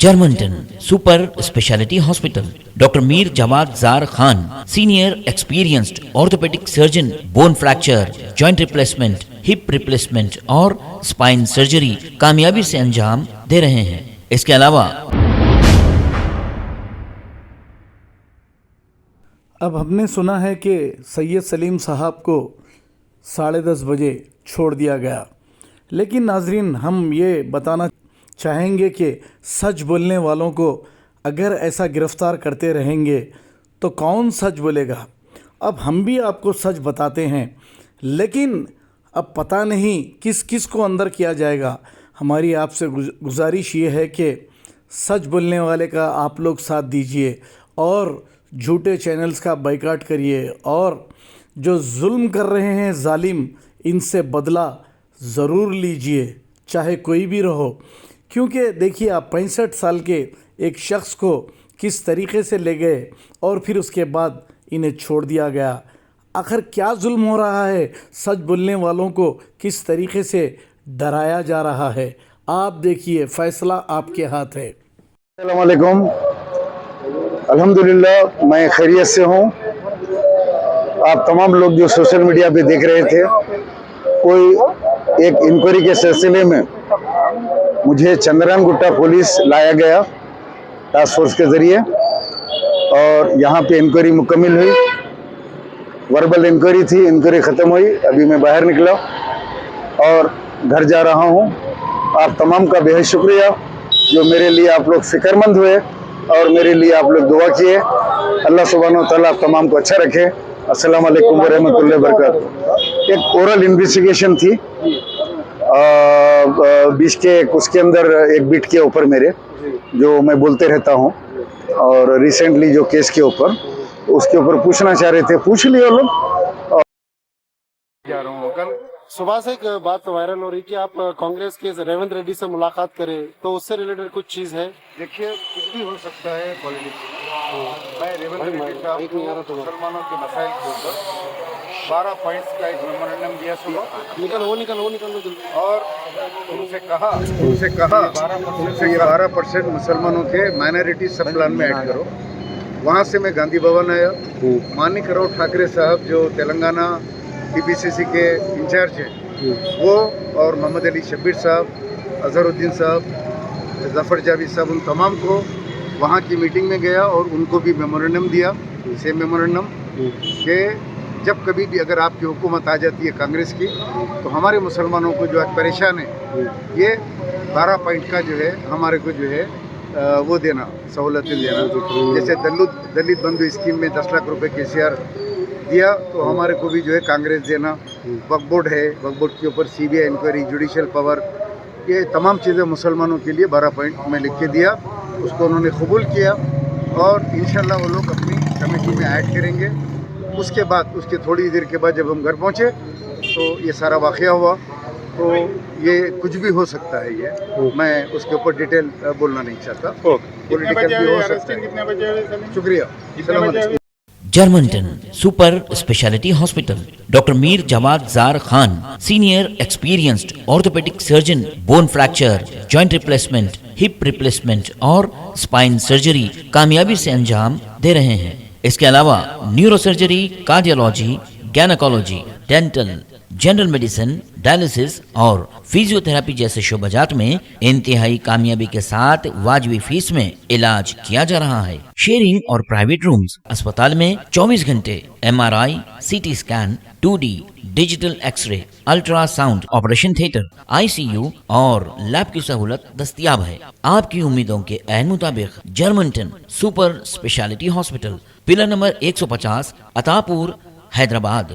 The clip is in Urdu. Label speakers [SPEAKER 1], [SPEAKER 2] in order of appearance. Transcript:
[SPEAKER 1] جرمنٹن super speciality hospital, doctor Mir Jawad Zar Khan, senior experienced orthopaedic surgeon, bone fracture, joint replacement, hip replacement اور اسپائن سرجری کامیابی سے انجام دے رہے ہیں۔ اس کے علاوہ
[SPEAKER 2] اب ہم نے سنا ہے کہ سید سلیم صاحب کو 10:30 بجے چھوڑ دیا گیا، لیکن ناظرین ہم یہ بتانا چاہیں گے کہ سچ بولنے والوں کو اگر ایسا گرفتار کرتے رہیں گے تو کون سچ بولے گا؟ اب ہم بھی آپ کو سچ بتاتے ہیں، لیکن اب پتہ نہیں کس کس کو اندر کیا جائے گا۔ ہماری آپ سے گزارش یہ ہے کہ سچ بولنے والے کا آپ لوگ ساتھ دیجئے اور جھوٹے چینلز کا بائیکاٹ کریے، اور جو ظلم کر رہے ہیں ظالم، ان سے بدلہ ضرور لیجئے، چاہے کوئی بھی رہو۔ کیونکہ دیکھیے آپ 65 سال کے ایک شخص کو کس طریقے سے لے گئے اور پھر اس کے بعد انہیں چھوڑ دیا گیا۔ آخر کیا ظلم ہو رہا ہے؟ سچ بولنے والوں کو کس طریقے سے ڈرایا جا رہا ہے؟ آپ دیکھیے، فیصلہ آپ کے ہاتھ ہے۔
[SPEAKER 3] السلام علیکم، الحمدللہ میں خیریت سے ہوں۔ آپ تمام لوگ جو سوشل میڈیا پہ دیکھ رہے تھے، کوئی ایک انکوائری کے سلسلے میں مجھے چندران گٹا پولیس لایا گیا ٹاسک فورس کے ذریعے، اور یہاں پہ انکوائری مکمل ہوئی، وربل انکوائری تھی، انکوائری ختم ہوئی، ابھی میں باہر نکلا اور گھر جا رہا ہوں۔ آپ تمام کا بہت شکریہ جو میرے لیے آپ لوگ فکر مند ہوئے اور میرے لیے آپ لوگ دعا کیے۔ اللہ سبحانہ و تعالیٰ آپ تمام کو اچھا رکھے۔ السلام علیکم ورحمۃ اللہ وبرکاتہ۔ ایک اورل انویسٹیگیشن تھی 20 کے، اس کے اندر ایک بیٹ کے اوپر میرے جو میں بولتے رہتا ہوں، اور ریسنٹلی جو کیس کے اوپر اس کے اوپر پوچھنا چاہ رہے تھے، پوچھ لیے لوگ۔
[SPEAKER 4] جا رہا ہوں کل صبح سے ایک بات وائرل ہو رہی کہ آپ کانگریس کے ریونت ریڈی سے ملاقات کریں، تو اس سے ریلیٹڈ کچھ چیز ہے؟
[SPEAKER 3] دیکھیے کچھ بھی ہو سکتا ہے پالیٹکس میں ریونت ریڈی صاحب کو مسلمانوں کے مسائل کے اوپر 12 پوائنٹس کا ایک میمورنڈم دیا صبح،
[SPEAKER 4] نکل
[SPEAKER 3] اور ان سے کہا 12% مسلمانوں کے مائنورٹی سب پلان میں ایڈ کرو۔ وہاں سے میں گاندھی بھون آیا، مانک راؤ ٹھاکرے صاحب جو تلنگانہ TPCC کے انچارج ہیں، وہ اور محمد علی شبیر صاحب، اظہر الدین صاحب، ظفر جاوید صاحب، ان تمام کو وہاں کی میٹنگ میں گیا اور ان کو بھی میمورنڈم دیا، سیم میمورنڈم، کہ جب کبھی بھی اگر آپ کی حکومت آ جاتی ہے کانگریس کی، تو ہمارے مسلمانوں کو جو آج پریشان ہے، یہ 12 پوائنٹ کا جو ہے ہمارے کو جو ہے وہ دینا، سہولتیں دینا، جیسے دلت بندھو اسکیم میں 10 لاکھ روپے KCR دیا، تو ہمارے کو بھی جو ہے کانگریس دینا۔ وقف بورڈ ہے، وقف بورڈ کے اوپر CBI انکوائری، جوڈیشل پاور، یہ تمام چیزیں مسلمانوں کے لیے 12 پوائنٹ میں لکھ کے دیا، اس کو انہوں نے قبول کیا، اور انشاءاللہ وہ لوگ اپنی کمیٹی میں ایڈ کریں گے۔ اس کے بعد، اس کے تھوڑی دیر کے بعد جب ہم گھر پہنچے تو یہ سارا واقعہ ہوا، تو یہ کچھ بھی ہو سکتا ہے، یہ میں اس کے اوپر ڈیٹیل بولنا نہیں چاہتا، پولیٹیکل بھی ہو سکتا ہے۔ شکریہ، السلام علیکم۔
[SPEAKER 1] Germanton super speciality hospital, doctor Mir Jawad Zar Khan, senior experienced orthopaedic surgeon, bone fracture, joint replacement, hip replacement اور اسپائن سرجری کامیابی سے انجام دے رہے ہیں۔ اس کے علاوہ neuro surgery, cardiology, gynaecology, dental, general medicine, dialysis اور فزیو تھراپی جیسے شعبات میں انتہائی کامیابی کے ساتھ واجبی فیس میں علاج کیا جا رہا ہے۔ شیئرنگ اور پرائیویٹ رومز، اسپتال میں 24 گھنٹے MRI، CT scan, 2D digital X ray, ultra sound, operation theatre, ICU اور لیب کی سہولت دستیاب ہے۔ آپ کی امیدوں کے عین مطابق Germanton super speciality hospital, pillar number 150، عطا پور، حیدرآباد۔